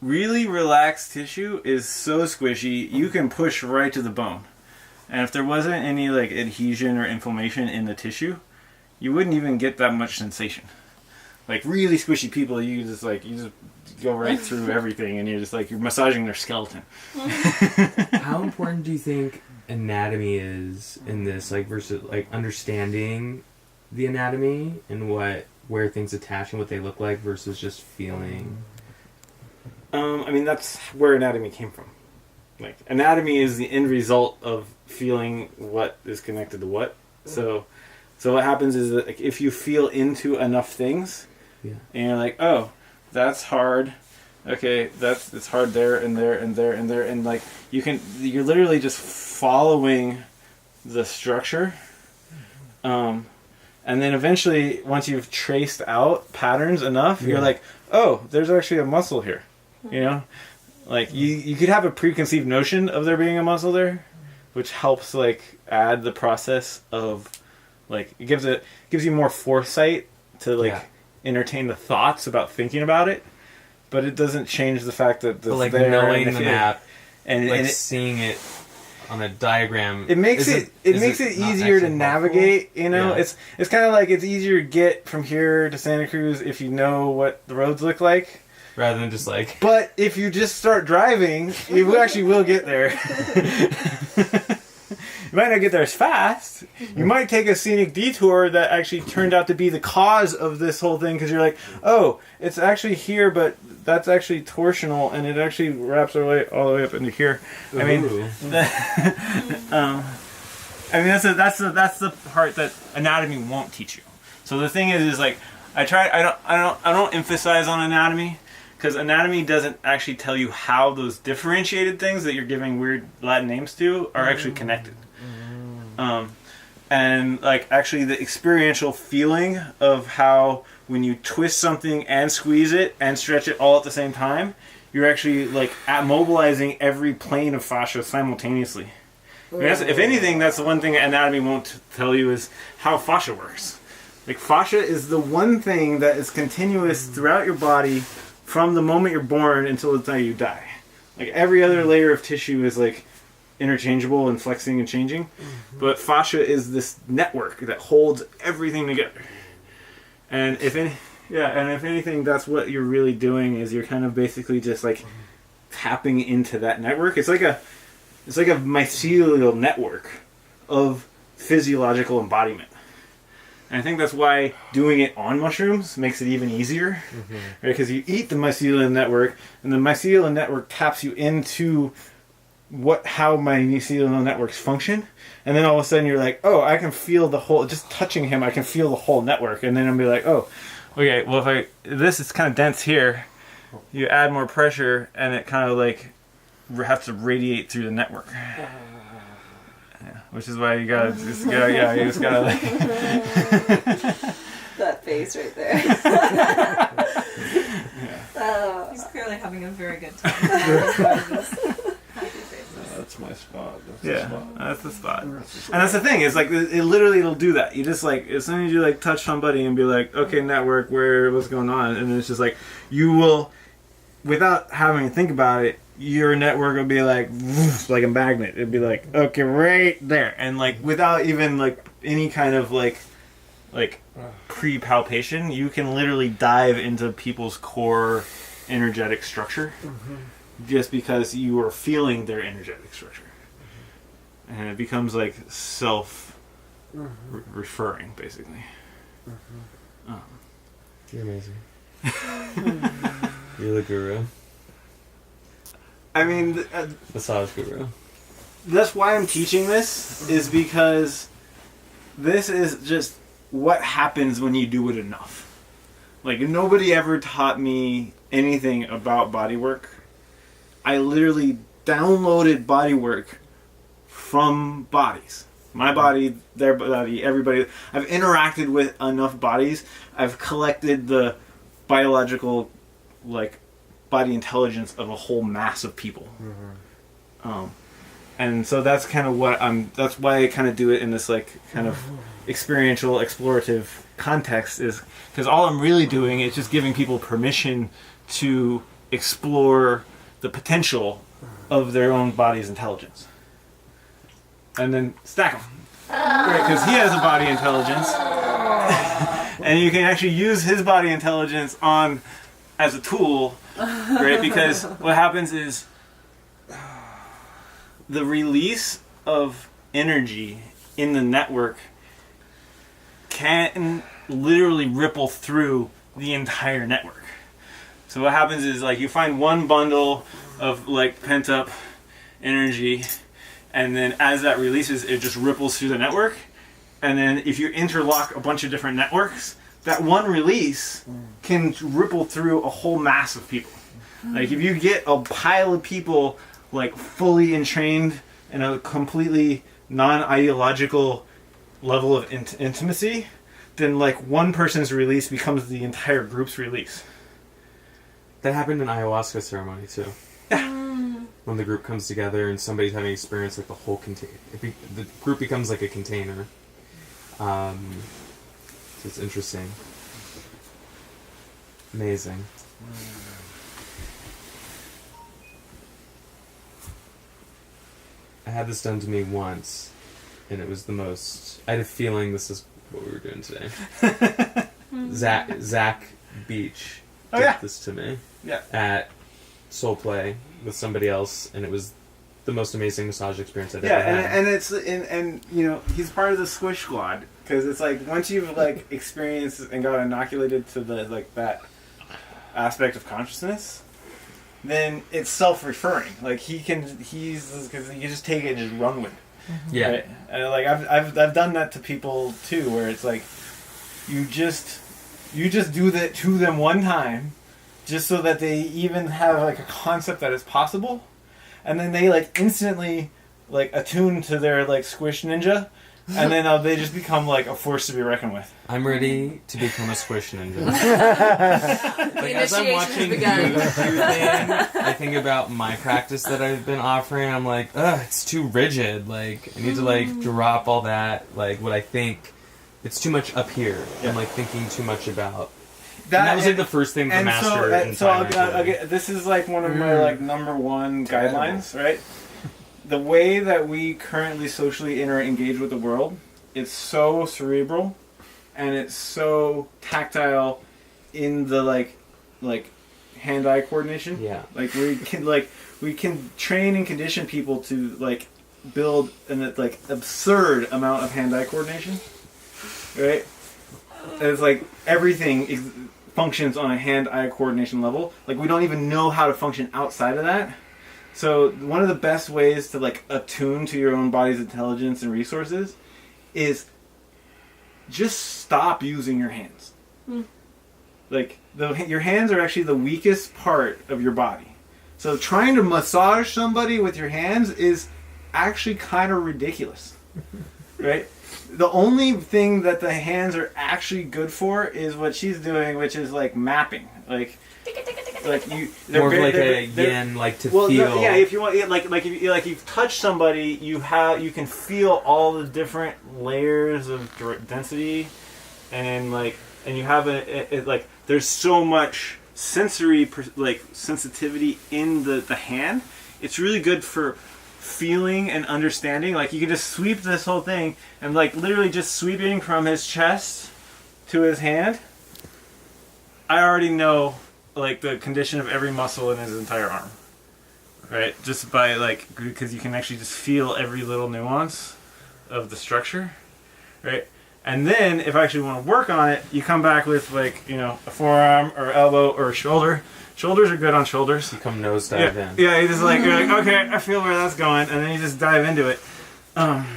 really relaxed tissue is so squishy, you can push right to the bone. And if there wasn't any like adhesion or inflammation in the tissue, you wouldn't even get that much sensation. Like really squishy people, you just go right through everything, and you're massaging their skeleton. How important do you think anatomy is in this, like, versus like understanding the anatomy and where things attach and what they look like versus just feeling? I mean, that's where anatomy came from. Like, anatomy is the end result of feeling what is connected to what. So what happens is that, like, if you feel into enough things, and you're like, oh, that's hard. Okay, it's hard there and there and there and there, and like you're literally just following the structure. And then eventually, once you've traced out patterns enough, you're like, oh, there's actually a muscle here. You know, like you could have a preconceived notion of there being a muscle there, which helps like add the process of like it gives you more foresight to like entertain the thoughts about thinking about it, but it doesn't change the fact that it's like there knowing the map and like seeing it on a diagram. It makes it easier to navigate. You know, it's kind of like it's easier to get from here to Santa Cruz if you know what the roads look like. Rather than just like... But if you just start driving, you actually will get there. You might not get there as fast. You might take a scenic detour that actually turned out to be the cause of this whole thing, because you're like, oh, it's actually here, but that's actually torsional, and it actually wraps all the way up into here. I mean, that's the part that anatomy won't teach you. So the thing is like, I don't emphasize on anatomy. Because anatomy doesn't actually tell you how those differentiated things that you're giving weird Latin names to are actually connected. And like actually the experiential feeling of how when you twist something and squeeze it and stretch it all at the same time, you're actually like mobilizing every plane of fascia simultaneously. I mean, if anything, that's the one thing anatomy won't tell you is how fascia works. Like fascia is the one thing that is continuous throughout your body from the moment you're born until the time you die. Like every other layer of tissue is like interchangeable and flexing and changing, but fascia is this network that holds everything together. And if anything, that's what you're really doing is you're kind of basically just like tapping into that network. It's like a mycelial network of physiological embodiment. And I think that's why doing it on mushrooms makes it even easier, right? Because you eat the mycelial network, and the mycelial network taps you into how my mycelial networks function, and then all of a sudden you're like, oh, I can feel the whole. Just touching him, I can feel the whole network, and then I'll be like, oh, okay, well if this is kind of dense here, you add more pressure, and it kind of like has to radiate through the network. Which is why you just gotta like... That face right there. He's clearly having a very good time. That's my spot. That's the spot. And that's the thing, is like it'll do that. You just like, as soon as you like touch somebody and be like, okay, network, what's going on? And it's just like, you will, without having to think about it, your network will be like a magnet. It'd be like, okay, right there, and like without even like any kind of like pre-palpation, you can literally dive into people's core energetic structure just because you are feeling their energetic structure, and it becomes like self-referring basically. You're amazing. You're the guru. I mean, massage guru. That's why I'm teaching this, is because this is just what happens when you do it enough. Like, nobody ever taught me anything about bodywork. I literally downloaded bodywork from bodies. My body, their body, everybody. I've interacted with enough bodies. I've collected the biological, like, body intelligence of a whole mass of people. And so that's kind of that's why I kind of do it in this like kind of experiential, explorative context, is because all I'm really doing is just giving people permission to explore the potential of their own body's intelligence. And then stack them. Right, because he has a body intelligence. And you can actually use his body intelligence on as a tool, right? Because what happens is the release of energy in the network can literally ripple through the entire network. So what happens is, like, you find one bundle of like pent up energy, and then as that releases, it just ripples through the network. And then if you interlock a bunch of different networks, that one release can ripple through a whole mass of people. Like, if you get a pile of people like fully entrained in a completely non-ideological level of intimacy, then like one person's release becomes the entire group's release. That happened in ayahuasca ceremony too. When the group comes together and somebody's having experience, like the whole container, the group becomes like a container. So it's interesting. Amazing. I had this done to me once, and it was the most. I had a feeling this is what we were doing today. Zach Beach did this to me at Soul Play with somebody else, and it was the most amazing massage experience I've ever had. And it's and you know, he's part of the Squish Squad, because it's like once you've like experienced and got inoculated to the like that aspect of consciousness, then it's self-referring. Like he's because you just take it and just run with it. Yeah. Right? And like I've done that to people too, where it's like you just do that to them one time, just so that they even have like a concept that it's possible, and then they like instantly like attune to their like squish ninja, and then they just become like a force to be reckoned with. I'm ready to become a squish ninja. Like, as I'm watching you do thing, I think about my practice that I've been offering. I'm like, ugh, it's too rigid. Like, I need to like drop all that. Like, what I think, it's too much up here. Yeah. I'm like thinking too much about. That was like the first thing to master. This is like one of my like number one guidelines, right? The way that we currently socially engage with the world, it's so cerebral, and it's so tactile in the like hand-eye coordination. Yeah. Like we can train and condition people to like build an like absurd amount of hand-eye coordination, right? It's like everything functions on a hand-eye coordination level. Like, we don't even know how to function outside of that. So one of the best ways to like attune to your own body's intelligence and resources is just stop using your hands. Like, your hands are actually the weakest part of your body. So trying to massage somebody with your hands is actually kind of ridiculous, right? The only thing that the hands are actually good for is what she's doing, which is like mapping, like you. More like a yin, like to feel. Yeah, if you want, if you've touched somebody, you can feel all the different layers of density, and you have like there's so much sensory sensitivity in the hand. It's really good for feeling and understanding. Like, you can just sweep this whole thing and like literally just sweeping from his chest to his hand. I already know like the condition of every muscle in his entire arm, right? Just by like, because you can actually just feel every little nuance of the structure, right? And then if I actually want to work on it, you come back with like, you know, a forearm or elbow or a shoulder. Shoulders are good on shoulders. You come nose dive in. Yeah, you just you're like, okay, I feel where that's going, and then you just dive into it. But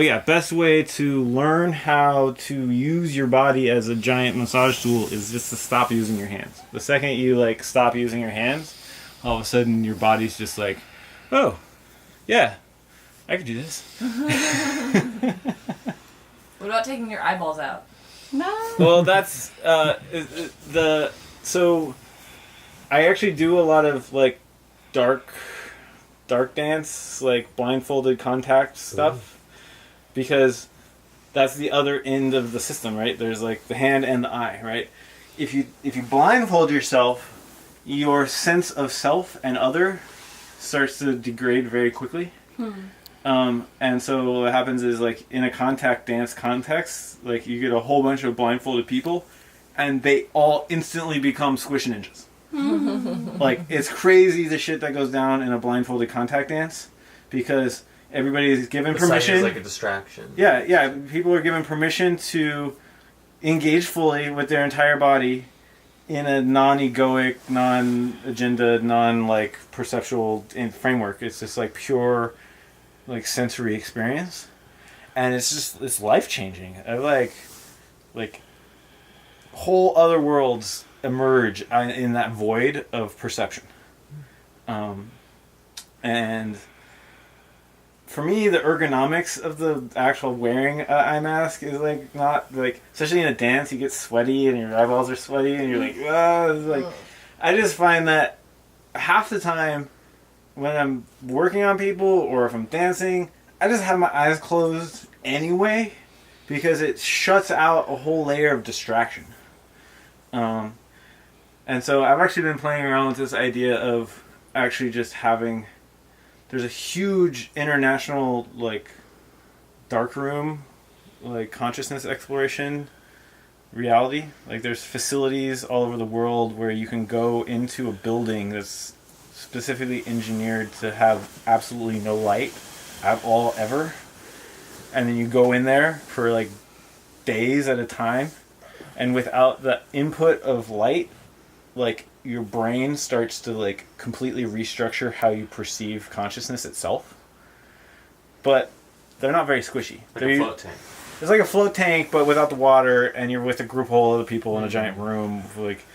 yeah, best way to learn how to use your body as a giant massage tool is just to stop using your hands. The second you like stop using your hands, all of a sudden your body's just like, oh, yeah, I could do this. What about taking your eyeballs out? No. Well, that's so I actually do a lot of like dark dance, like blindfolded contact stuff, because that's the other end of the system, right? There's like the hand and the eye, right? If you blindfold yourself, your sense of self and other starts to degrade very quickly. And so what happens is, like, in a contact dance context, like, you get a whole bunch of blindfolded people, and they all instantly become squish ninjas. Like, it's crazy the shit that goes down in a blindfolded contact dance, because everybody is given permission. Is like a distraction. Yeah. People are given permission to engage fully with their entire body in a non-egoic, non-agenda, non-like perceptual framework. It's just like pure, like, sensory experience, and it's life-changing. I like whole other worlds emerge in that void of perception. And for me, the ergonomics of the actual wearing an eye mask is like not like, especially in a dance, you get sweaty and your eyeballs are sweaty and you're like, oh, it's like, I just find that half the time when I'm working on people or if I'm dancing, I just have my eyes closed anyway, because it shuts out a whole layer of distraction. And so I've actually been playing around with this idea of actually just having, there's a huge international, like, dark room, like, consciousness exploration reality. Like, there's facilities all over the world where you can go into a building that's specifically engineered to have absolutely no light at all ever, and then you go in there for like days at a time, and without the input of light, like, your brain starts to like completely restructure how you perceive consciousness itself. But they're not very squishy. Like a float tank. It's like a float tank, but without the water, and you're with a group of other people in a giant room. Like,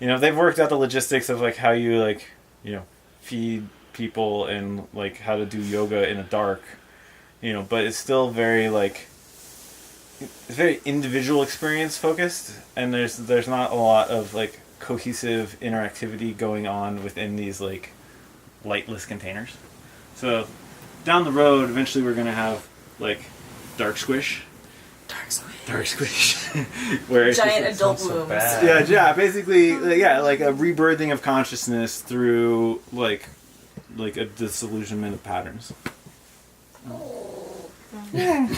you know, they've worked out the logistics of like how you, like, you know, feed people and like how to do yoga in the dark, you know, but it's still very like, it's very individual experience focused, and there's not a lot of like cohesive interactivity going on within these like lightless containers. So down the road, eventually we're gonna have like dark squish, where it's Giant just, adult so wombs. bad. yeah, basically, like a rebirthing of consciousness through like a disillusionment of patterns. Yeah.